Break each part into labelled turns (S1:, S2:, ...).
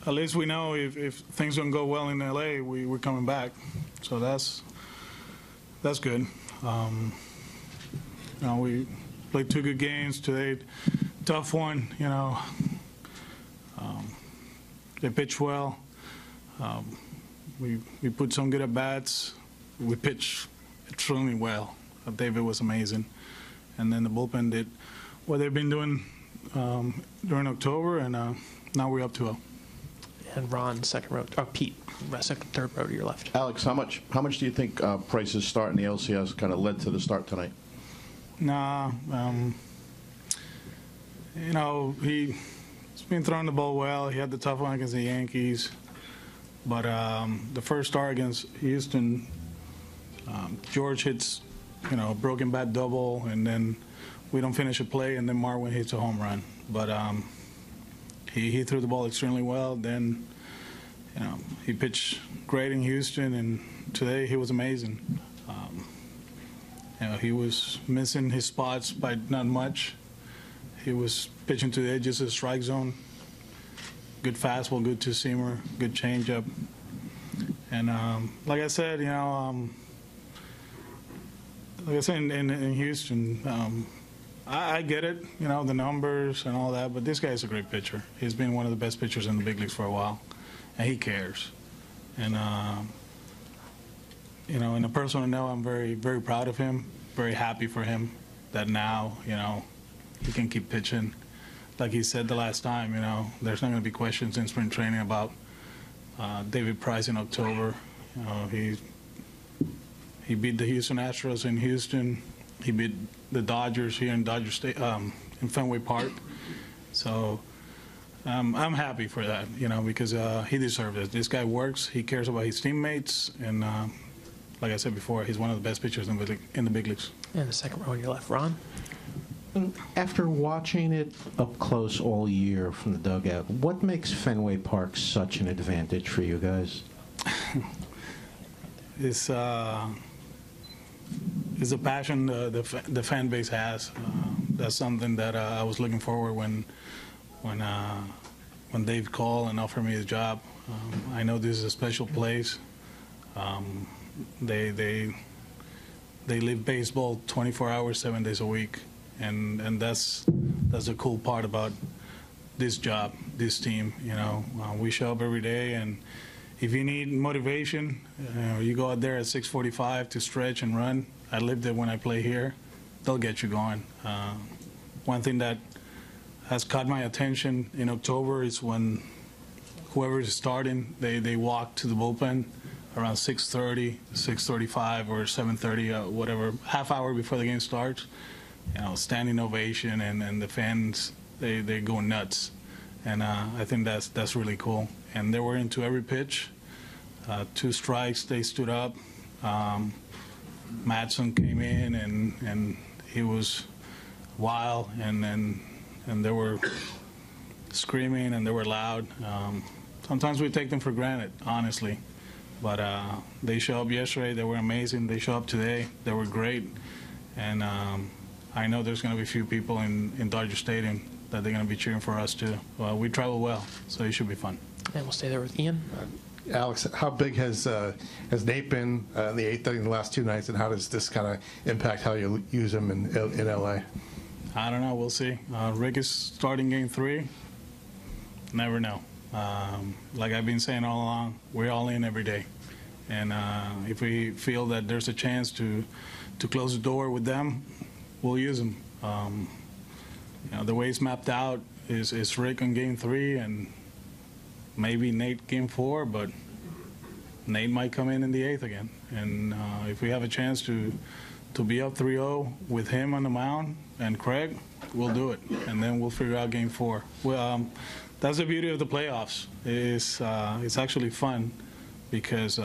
S1: at least we know if things don't go well in LA, we're coming back. So that's good. We played 2 good games today. Tough one, they pitched well. We put some good at bats. We pitched extremely well. David was amazing, and then the bullpen did what they've been doing during October, and now we're up 2-0.
S2: And Ron, second row. Oh, Pete, third row to your left.
S3: Alex, how much do you think Price's start in the LCS kind of led to the start tonight?
S1: Nah, he's been throwing the ball well. He had the tough one against the Yankees, but the first start against Houston, George hits, a broken bat double, and then we don't finish a play, and then Marwin hits a home run. But he threw the ball extremely well. Then, he pitched great in Houston, and today he was amazing. He was missing his spots by not much. He was pitching to the edges of the strike zone. Good fastball, good two-seamer, good changeup. And like I said, in Houston, I get it, the numbers and all that, but this guy's a great pitcher. He's been one of the best pitchers in the big leagues for a while, and he cares. And, in a personal note, I'm very, very proud of him, very happy for him that now, he can keep pitching. Like he said the last time, there's not going to be questions in spring training about David Price in October. He beat the Houston Astros in Houston. He beat the Dodgers here in Dodger State, in Fenway Park. So I'm happy for that, because he deserves it. This guy works. He cares about his teammates, and like I said before, he's one of the best pitchers in the big leagues.
S2: And the second row on your left, Ron.
S4: After watching it up close all year from the dugout, what makes Fenway Park such an advantage for you guys?
S1: It's a passion the fan base has. That's something that I was looking forward when Dave called and offered me his job. I know this is a special place. They live baseball 24 hours, 7 days a week, and that's the cool part about this job, this team. We show up every day, and if you need motivation, you go out there at 6:45 to stretch and run. I lived it when I play here. They'll get you going. One thing that has caught my attention in October is when whoever is starting, they walk to the bullpen around 6:30, 6:35, or 7:30, whatever, half hour before the game starts. Standing ovation, and the fans, they go nuts. And I think that's really cool. And they were into every pitch. 2 strikes, they stood up. Madsen came in, and he was wild, and they were screaming, and they were loud. Sometimes we take them for granted, honestly. But they showed up yesterday. They were amazing. They showed up today. They were great. And I know there's going to be a few people in Dodger Stadium that they're going to be cheering for us, too. We travel well, so it should be fun.
S2: And we'll stay there with Ian.
S5: Alex, how big has Nate been in the 8th inning the last 2 nights, and how does this kind of impact how you use him in L.A.?
S1: I don't know. We'll see. Rick is starting Game 3. Never know. Like I've been saying all along, we're all in every day. And if we feel that there's a chance to close the door with them, we'll use them. The way it's mapped out is Rick on Game 3 and maybe Nate Game 4, but Nate might come in the 8th again. And if we have a chance to be up 3-0 with him on the mound and Craig, we'll do it. And then we'll figure out Game 4. Well, that's the beauty of the playoffs. It's actually fun because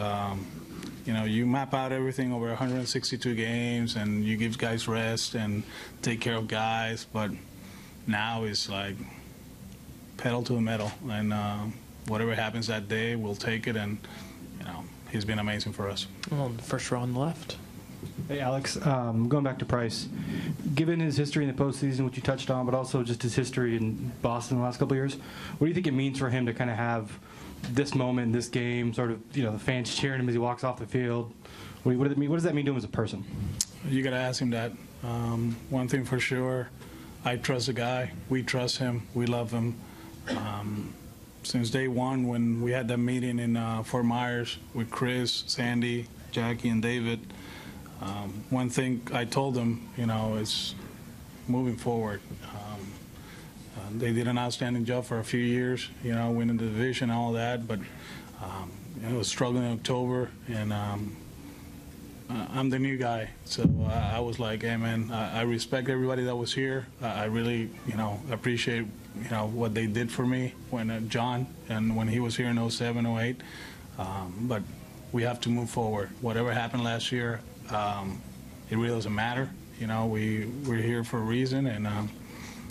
S1: you map out everything over 162 games, and you give guys rest and take care of guys. But now it's like pedal to the metal, and whatever happens that day, we'll take it. And he's been amazing for us.
S2: Well, the first row on the left.
S6: Hey, Alex. Going back to Price, given his history in the postseason, which you touched on, but also just his history in Boston the last couple of years, what do you think it means for him to kind of have this moment, this game, sort of, the fans cheering him as he walks off the field? What does that mean to him as a person?
S1: You got to ask him that. One thing for sure, I trust the guy. We trust him. We love him. Since day one, when we had that meeting in Fort Myers with Chris, Sandy, Jackie, and David, one thing I told them, is moving forward. They did an outstanding job for a few years, winning the division and all that, but it was struggling in October, and I'm the new guy, so I was like, hey man, I respect everybody that was here. I really, appreciate, what they did for me when John and when he was here in 07, 08. But we have to move forward. Whatever happened last year, it really doesn't matter. We're here for a reason, and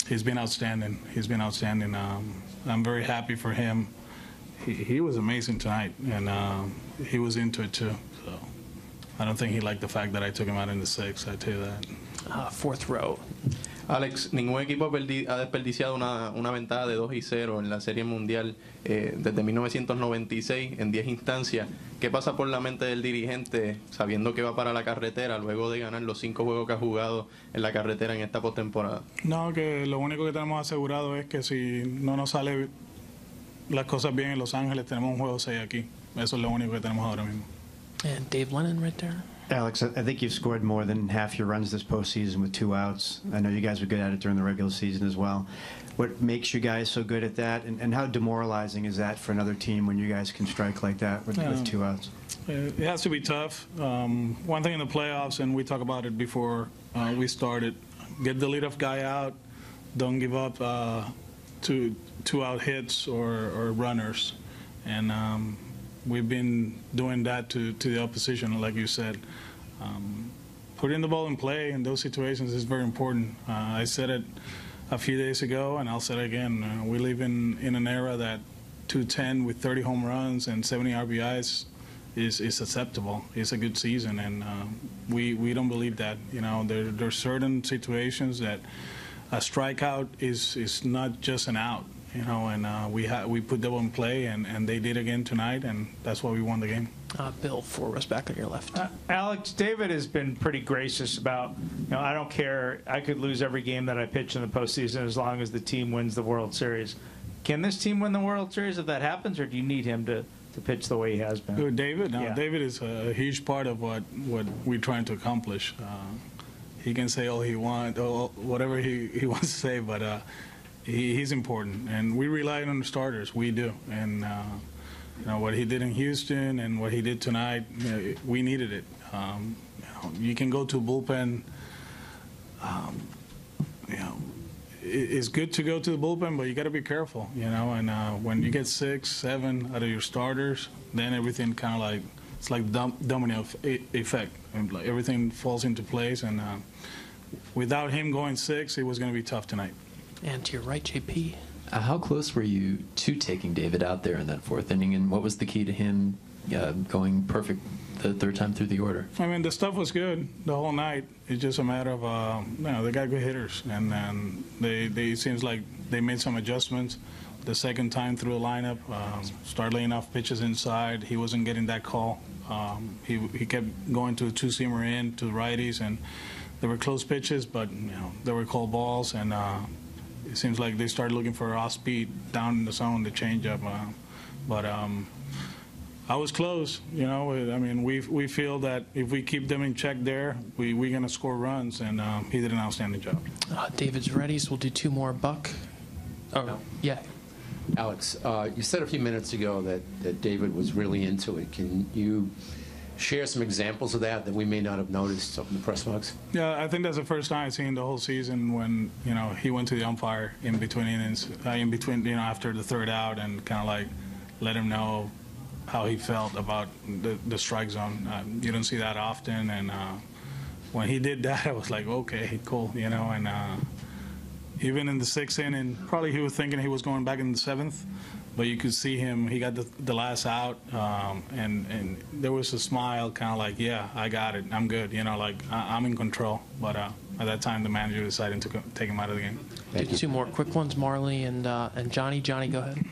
S1: he's been outstanding. He's been outstanding. I'm very happy for him. He was amazing tonight, and he was into it too. So I don't think he liked the fact that I took him out in the sixth. I tell you that.
S2: Fourth row.
S7: Alex, ningún equipo ha desperdiciado una ventaja de 2-0 en la Serie Mundial desde 1996 en 10 instancias. ¿Qué pasa por la mente del dirigente sabiendo que va para la carretera luego de ganar los 5 juegos que ha jugado en la carretera en esta postemporada?
S1: No, que lo único que tenemos asegurado es que si no nos sale las cosas bien en Los Ángeles, tenemos un juego 6 aquí. Eso es lo único que tenemos ahora mismo.
S2: And Dave Lennon right there.
S8: Alex, I think you've scored more than half your runs this postseason with 2 outs. I know you guys were good at it during the regular season as well. What makes you guys so good at that, and how demoralizing is that for another team when you guys can strike like that with 2 outs?
S1: It has to be tough. One thing in the playoffs, and we talked about it before we started, get the leadoff guy out, don't give up 2-out hits or runners. And we've been doing that to the opposition, like you said. Putting the ball in play in those situations is very important. I said it a few days ago, and I'll say it again. We live in an era that 210 with 30 home runs and 70 RBIs is acceptable. It's a good season, and we don't believe that. There are certain situations that a strikeout is not just an out. And we put that in play, and they did again tonight, and that's why we won the game.
S2: Bill, 4 rows back on your left.
S9: Alex, David has been pretty gracious about, I don't care. I could lose every game that I pitch in the postseason as long as the team wins the World Series. Can this team win the World Series if that happens, or do you need him to pitch the way he has been?
S1: Who, David? No,
S9: Yeah.
S1: David is a huge part of what we're trying to accomplish. He can say all he wants, whatever he wants to say, but he's important, and we rely on the starters. We do, and what he did in Houston and what he did tonight, we needed it. You can go to a bullpen. It's good to go to the bullpen, but you got to be careful, And when you get 6, 7 out of your starters, then everything kind of like it's like domino effect, and like everything falls into place. And without him going 6, it was going to be tough tonight.
S2: And to your right, JP.
S10: How close were you to taking David out there in that 4th inning, and what was the key to him going perfect the 3rd time through the order?
S1: I mean, the stuff was good the whole night. It's just a matter of, they got good hitters, and it seems like they made some adjustments. The 2nd time through the lineup, started laying off pitches inside. He wasn't getting that call. He kept going to a 2-seamer in to righties, and there were close pitches, but there were called balls, and it seems like they started looking for off speed down in the zone, the changeup. But I was close, I mean, we feel that if we keep them in check there, we're going to score runs, and he did an outstanding job.
S2: David's ready, so we'll do 2 more. Buck? Oh, yeah.
S11: Alex, you said a few minutes ago that David was really into it. Can you share some examples of that we may not have noticed in the press box?
S1: Yeah, I think that's the first time I've seen the whole season when, he went to the umpire in between innings, after the 3rd out, and kind of like let him know how he felt about the strike zone. You don't see that often, and when he did that, I was like, okay, cool, and even in the sixth inning, probably he was thinking he was going back in the seventh, but you could see him. He got the last out, and there was a smile, kind of like, yeah, I got it, I'm good, like I'm in control. But at that time, the manager decided to take him out of the game.
S2: Did two more quick ones, Marley and Johnny. Johnny, go ahead.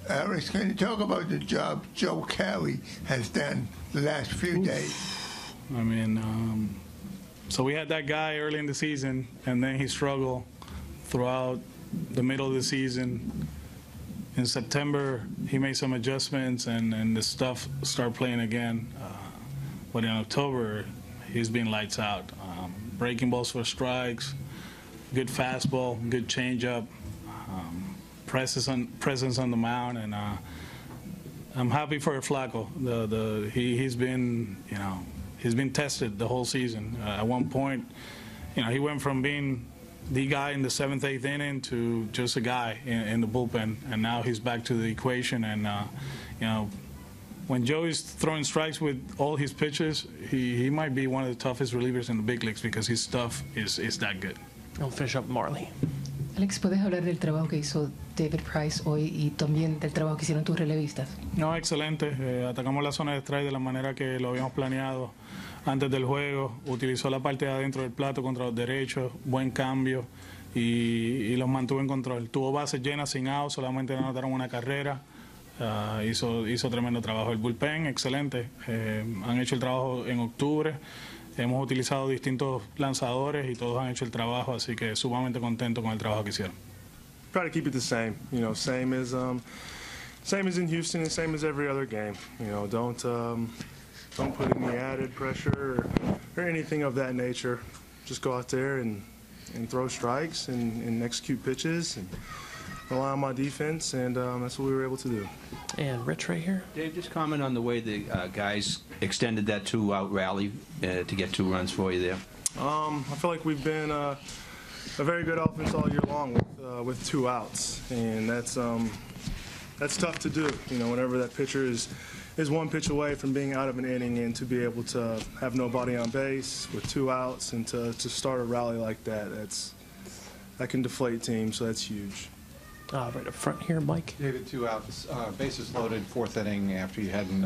S12: Alex, can you talk about the job Joe Kelly has done the last few days?
S1: I mean, so we had that guy early in the season, and then he struggled throughout the middle of the season. In September, he made some adjustments, and the stuff started playing again. But in October, he's been lights out. Breaking balls for strikes, good fastball, good changeup, presence on the mound, and I'm happy for Flacco. He's been, he's been tested the whole season. At one point, he went from being the guy in the seventh, eighth inning to just a guy in the bullpen, and now he's back to the equation. And when Joe is throwing strikes with all his pitches, he might be one of the toughest relievers in the big leagues because his stuff is that good.
S2: I'll finish up Marley.
S13: Alex, ¿puedes hablar del trabajo que hizo David Price hoy y también del trabajo que hicieron tus relevistas?
S1: No, excelente. Atacamos la zona de strike de la manera que lo habíamos planeado antes del juego. Utilizó la parte de adentro del plato contra los derechos, buen cambio y los mantuvo en control. Tuvo bases llenas sin out, solamente anotaron una carrera. Hizo tremendo trabajo. El bullpen, excelente. Han hecho el trabajo en octubre. Hemos utilizado distintos lanzadores y todos han hecho el trabajo, así que sumamente contento con el trabajo que hicieron.
S14: Try to keep it the same, same as in Houston and same as every other game. Don't put any added pressure or anything of that nature. Just go out there and throw strikes and execute pitches and rely on my defense, and that's what we were able to do.
S2: And Rich right here.
S15: Dave, just comment on the way the guys extended that two-out rally to get 2 runs for you there.
S14: I feel like we've been a very good offense all year long with 2 outs, and that's tough to do. Whenever that pitcher is 1 pitch away from being out of an inning, and to be able to have nobody on base with 2 outs and to start a rally like that can deflate teams. So that's huge.
S2: Right up front here, Mike.
S16: David, 2 outs, bases loaded, 4th inning after you hadn't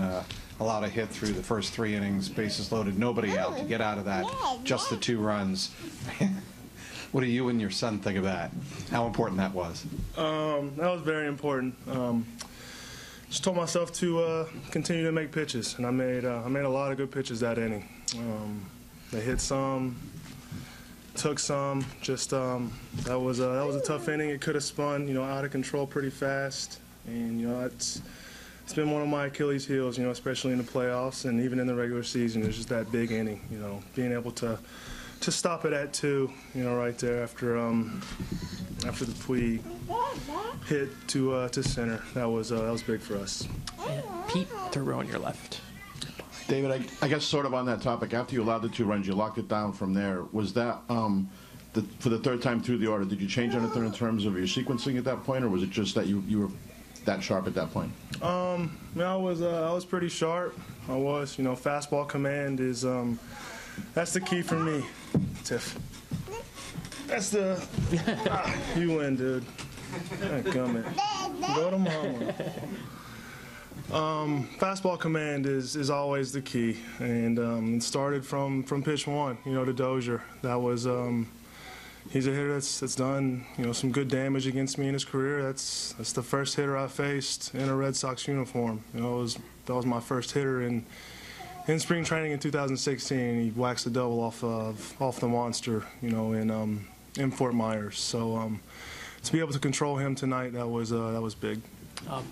S16: allowed a hit through the first 3 innings, bases loaded, nobody out. To get out of that, just the 2 runs. What do you and your son think of that? How important that was?
S14: That was very important. Just told myself to continue to make pitches, and I made a lot of good pitches that inning. They hit some. Took some. Just that was a tough inning. It could have spun, out of control pretty fast, and it's been one of my Achilles' heels, especially in the playoffs and even in the regular season. It's just that big inning, being able to stop it at 2, right there after the Puig hit to center. That was big for us.
S2: And Pete, 3rd row on your left.
S3: David, I guess sort of on that topic, after you allowed the 2 runs, you locked it down from there. Was that, for the 3rd time through the order, did you change anything in terms of your sequencing at that point, or was it just that you were that sharp at that point?
S14: I was pretty sharp. I was, fastball command is, that's the key for me, Tiff. That's the, you win, dude. Come Go to mama. Fastball command is always the key, and it started from pitch 1, to Dozier. That was he's a hitter that's done some good damage against me in his career. That's the first hitter I faced in a Red Sox uniform. That was my first hitter in spring training in 2016. He waxed a double off the monster, in Fort Myers. So to be able to control him tonight, that was big.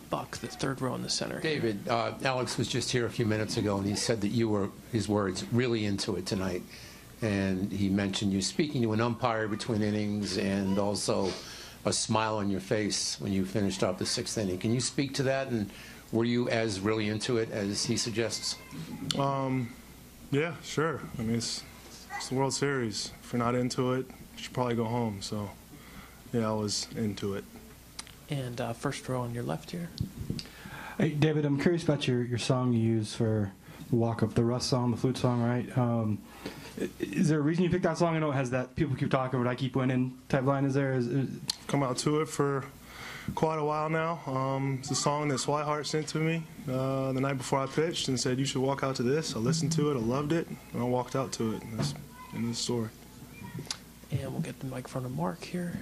S2: Buck, the 3rd row in the center.
S11: David, Alex was just here a few minutes ago, and he said that you were, his words, really into it tonight. And he mentioned you speaking to an umpire between innings and also a smile on your face when you finished off the 6th inning. Can you speak to that? And were you as really into it as he suggests?
S14: Yeah, sure. I mean, it's the World Series. If you're not into it, you should probably go home. So, yeah, I was into it.
S2: And 1st row on your left here.
S6: Hey, David, I'm curious about your song you use for Walk Up, the Russ song, the flute song, right? Is there a reason you picked that song? I know it has that people keep talking about I keep winning type line. Is there?
S14: Come out to it for quite a while now. It's a song that Swihart sent to me the night before I pitched and said, you should walk out to this. I listened to it, I loved it, and I walked out to it. And that's the end of the story.
S2: And we'll get the microphone to Mark here.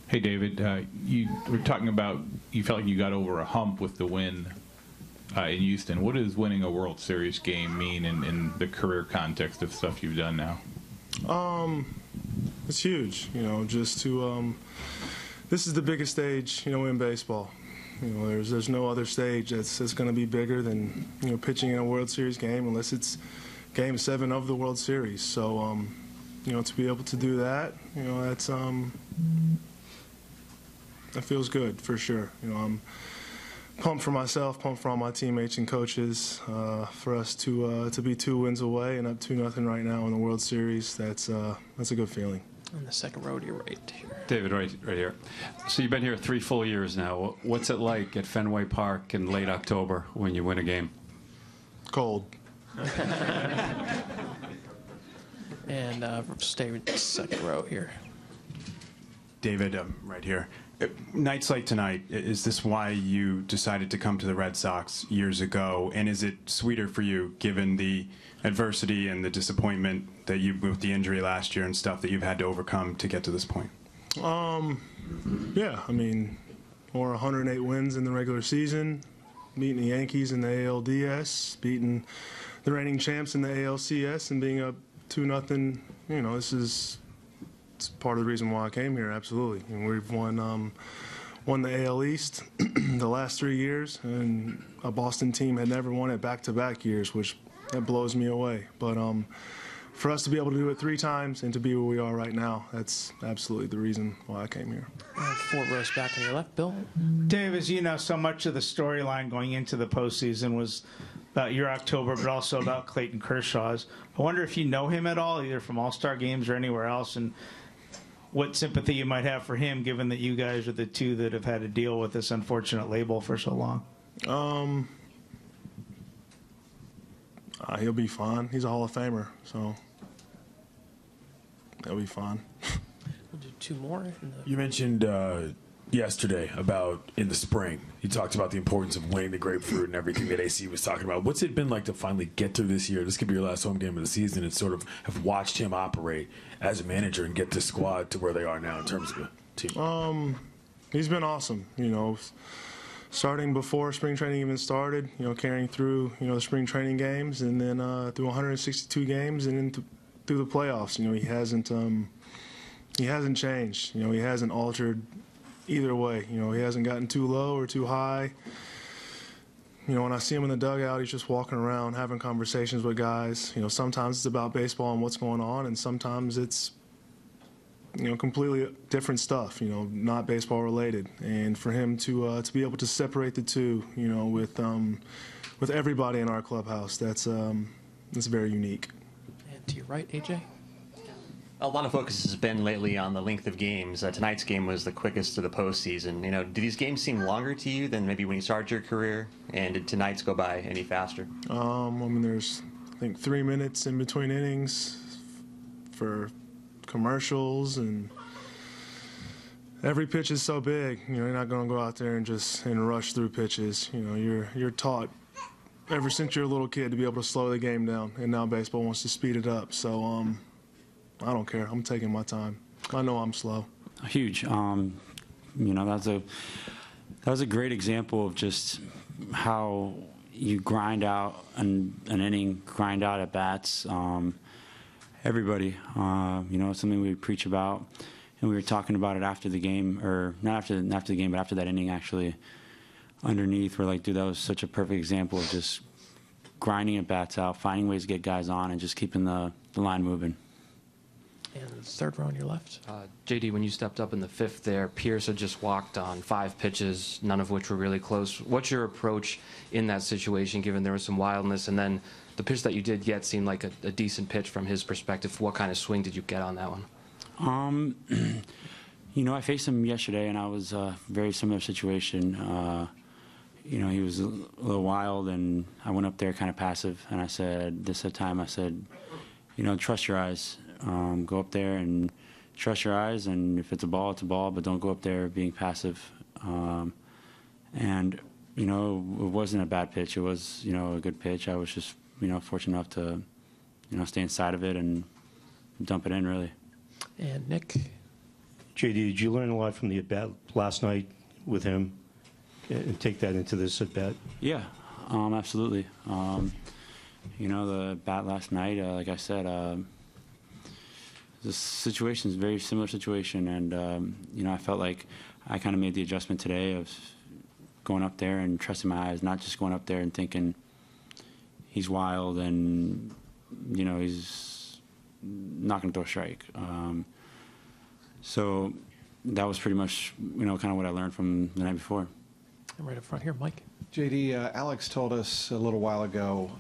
S17: Hey, David, you were talking about you felt like you got over a hump with the win in Houston. What does winning a World Series game mean in the career context of stuff you've done now?
S14: It's huge, just to this is the biggest stage, in baseball. There's no other stage that's going to be bigger than, pitching in a World Series game unless it's Game 7 of the World Series. So, to be able to do that, that's that feels good for sure. I'm pumped for myself, pumped for all my teammates and coaches. For us to be 2 wins away and up 2-0 right now in the World Series, that's a good feeling.
S2: On the second row to your right here.
S18: David, right here. So you've been here 3 full years now. What's it like at Fenway Park in late October when you win a game?
S14: Cold.
S2: And stay with the second row here.
S19: David, right here. Nights like tonight, is this why you decided to come to the Red Sox years ago? And is it sweeter for you, given the adversity and the disappointment that you, with the injury last year and stuff that you've had to overcome to get to this point?
S14: Yeah, or 108 wins in the regular season, beating the Yankees in the ALDS, beating the reigning champs in the ALCS, and being up 2-0. It's part of the reason why I came here, absolutely. And we've won the AL East the last 3 years, and a Boston team had never won it back-to-back years, which that blows me away. But for us to be able to do it 3 times and to be where we are right now, that's absolutely the reason why I came here.
S2: 4 rows back on your left, Bill.
S9: Dave, as you know, so much of the storyline going into the postseason was about your October, but also about Clayton Kershaw's. I wonder if you know him at all, either from All-Star games or anywhere else, and what sympathy you might have for him, given that you guys are the 2 that have had to deal with this unfortunate label for so long.
S14: He'll be fine. He's a Hall of Famer, so he'll be fine.
S2: We'll do 2 more.
S20: You mentioned yesterday about in the spring. You talked about the importance of winning the grapefruit and everything that AC was talking about. What's it been like to finally get through this year? This could be your last home game of the season, and sort of have watched him operate as a manager and get this squad to where they are now in terms of a team.
S14: He's been awesome. Starting before spring training even started. Carrying through the spring training games, and then through 162 games, and then through the playoffs. He hasn't changed. He hasn't altered either way. He hasn't gotten too low or too high. When I see him in the dugout, he's just walking around having conversations with guys. Sometimes it's about baseball and what's going on, and sometimes it's completely different stuff, not baseball related. And for him to be able to separate the two, with everybody in our clubhouse, that's very unique.
S2: And to your right, AJ.
S21: A lot of focus has been lately on the length of games. Tonight's game was the quickest of the postseason. Do these games seem longer to you than maybe when you started your career? And did tonight's go by any faster?
S14: There's, I think, 3 minutes in between innings for commercials, and every pitch is so big. You're not going to go out there and rush through pitches. You're taught ever since you're a little kid to be able to slow the game down, and now baseball wants to speed it up. So I don't care. I'm taking my time. I know I'm slow.
S6: Huge. That was a great example of just how you grind out an inning, grind out at bats. Everybody, it's something we preach about, and we were talking about it after the game, or not after the game, but after that inning actually. Underneath, we're like, dude, that was such a perfect example of just grinding at bats out, finding ways to get guys on, and just keeping the line moving.
S2: And the third row on your left.
S22: J.D., when you stepped up in the 5th there, Pierce had just walked on 5 pitches, none of which were really close. What's your approach in that situation, given there was some wildness? And then the pitch that you did get seemed like a decent pitch from his perspective. What kind of swing did you get on that one?
S6: I faced him yesterday, and I was a very similar situation.
S4: you know, he was a little wild, and I went up there kind of passive, and I said, this time I said, you know, trust your eyes. Go up there and trust your eyes, and if it's a ball, but don't go up there being passive. And, you know, it wasn't a bad pitch. It was, you know, a good pitch. I was just, you know, fortunate enough to, you know, stay inside of it and dump it in, really.
S2: And Nick?
S5: J.D., did you learn a lot from the at-bat last night with him and take that into this at-bat?
S4: Yeah, absolutely. You know, the bat last night, like I said, the situation is a very similar situation, and, you know, I felt like I kind of made the adjustment today of going up there and trusting my eyes, not just going up there and thinking he's wild and, you know, he's not going to throw a strike. So that was pretty much, you know, kind of what I learned from the night before.
S2: And right up front here, Mike.
S16: J.D., Alex told us a little while ago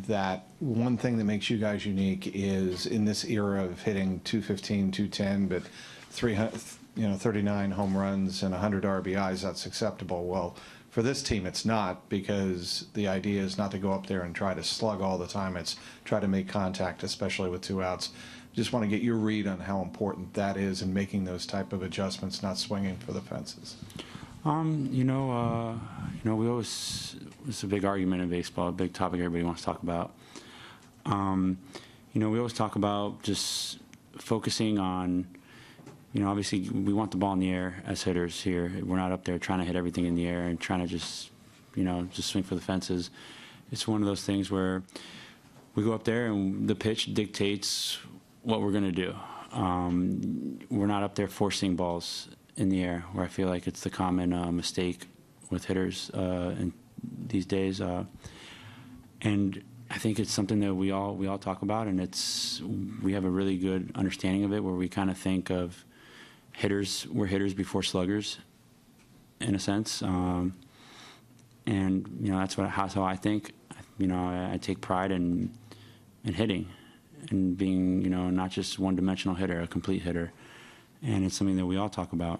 S16: that one thing that makes you guys unique is in this era of hitting 215, 210, but 39 home runs and 100 RBIs, that's acceptable. Well, for this team, it's not, because the idea is not to go up there and try to slug all the time. It's try to make contact, especially with 2 outs. Just want to get your read on how important that is in making those type of adjustments, not swinging for the fences.
S4: You know, we always, it's a big argument in baseball, a big topic everybody wants to talk about. You know, we always talk about just focusing on, you know, obviously we want the ball in the air as hitters here. We're not up there trying to hit everything in the air and trying to just, you know, just swing for the fences. It's one of those things where we go up there and the pitch dictates what we're going to do. We're not up there forcing balls in the air, where I feel like it's the common mistake with hitters in these days. And I think it's something that we all talk about, and we have a really good understanding of it, where we kind of think of we're hitters before sluggers, in a sense. And you know, that's how I think. You know, I take pride in hitting and being, you know, not just one-dimensional hitter, a complete hitter. And it's something that we all talk about.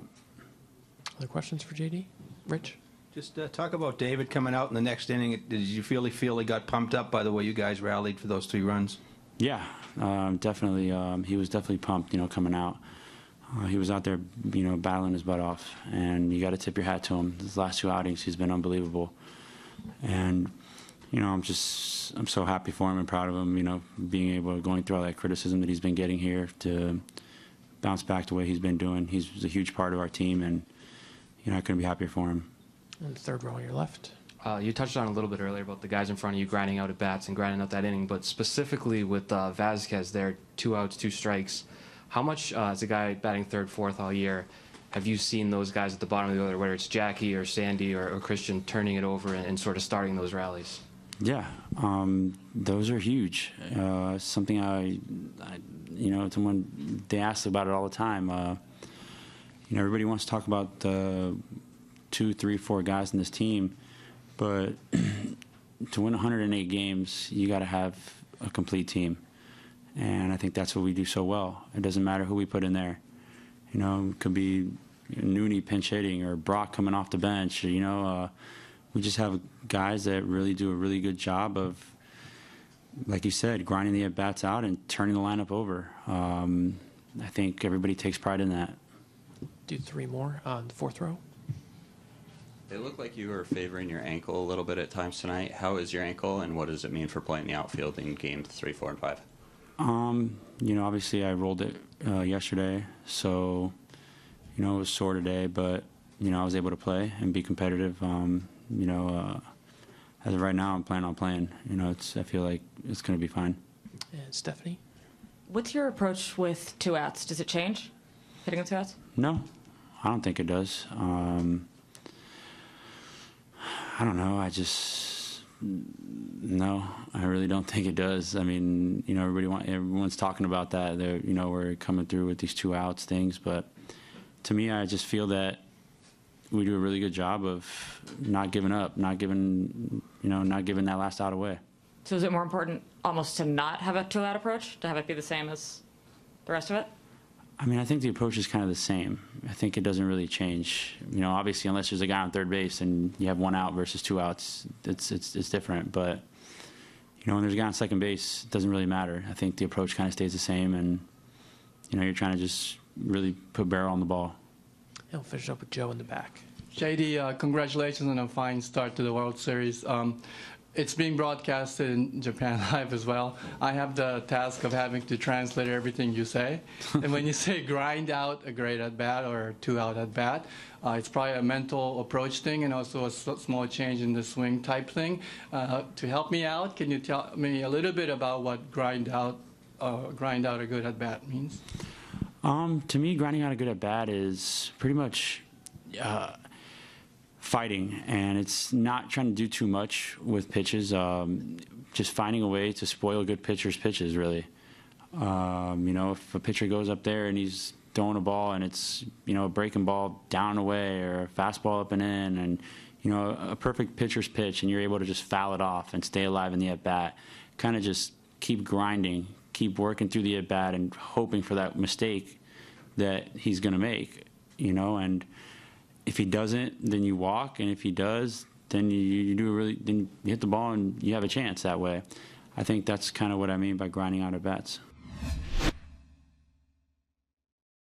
S2: Other questions for J.D.? Rich?
S15: Just talk about David coming out in the next inning. Did you feel he got pumped up by the way you guys rallied for those 3 runs?
S4: Yeah, definitely. He was definitely pumped, you know, coming out. He was out there, you know, battling his butt off, and you got to tip your hat to him. His last 2 outings, he's been unbelievable. And you know, I'm so happy for him and proud of him, you know, going through all that criticism that he's been getting here, to bounce back the way he's been doing. He's a huge part of our team, and, you know, I couldn't be happier for him.
S2: And the third row on your left.
S22: You touched on a little bit earlier about the guys in front of you grinding out at bats and grinding out that inning, but specifically with Vasquez there, 2 outs, 2 strikes, how much, as a guy batting third, fourth all year, have you seen those guys at the bottom of the order, whether it's Jackie or Sandy or Christian, turning it over and sort of starting those rallies?
S4: Yeah, those are huge. Something you know, they ask about it all the time. You know, everybody wants to talk about the 2, 3, 4 guys in this team, but to win 108 games, you got to have a complete team, and I think that's what we do so well. It doesn't matter who we put in there. You know, it could be Nooney pinch hitting or Brock coming off the bench. You know. We just have guys that really do a really good job of, like you said, grinding the at-bats out and turning the lineup over. I think everybody takes pride in that.
S2: Do 3 more on the 4th row.
S23: It looked like you were favoring your ankle a little bit at times tonight. How is your ankle, and what does it mean for playing the outfield in games 3, 4, and 5?
S4: You know, obviously I rolled it yesterday, so, you know, it was sore today, but, you know, I was able to play and be competitive. You know, as of right now, I'm planning on playing. You know, I feel like it's going to be fine.
S2: And Stephanie?
S24: What's your approach with 2 outs? Does it change, hitting with 2 outs?
S4: No, I don't think it does. I don't know. No, I really don't think it does. I mean, you know, everyone's talking about that. You know, we're coming through with these 2 outs things, but to me, I just feel that we do a really good job of not giving up, not giving that last out away.
S24: So is it more important almost to not have a 2-out approach, to have it be the same as the rest of it?
S4: I mean, I think the approach is kind of the same. I think it doesn't really change. You know, obviously, unless there's a guy on third base and you have 1 out versus 2 outs, it's different. But you know, when there's a guy on second base, it doesn't really matter. I think the approach kind of stays the same, and you know, you're trying to just really put barrel on the ball.
S2: He'll finish up with Joe in the back.
S7: JD, congratulations on a fine start to the World Series. It's being broadcasted in Japan Live as well. I have the task of having to translate everything you say. And when you say grind out a great at-bat or 2-out at-bat, it's probably a mental approach thing and also a small change in the swing type thing. To help me out, can you tell me a little bit about what grind out a good at-bat means?
S4: To me, grinding out a good at-bat is pretty much fighting, and it's not trying to do too much with pitches, just finding a way to spoil a good pitcher's pitches, really. You know, if a pitcher goes up there and he's throwing a ball and it's, you know, a breaking ball down and away or a fastball up and in, and, you know, a perfect pitcher's pitch, and you're able to just foul it off and stay alive in the at-bat, kind of just keep grinding, keep working through the at-bat and hoping for that mistake that he's going to make, you know, and if he doesn't, then you walk, and if he does, then then you hit the ball and you have a chance that way. I think that's kind of what I mean by grinding out at bats.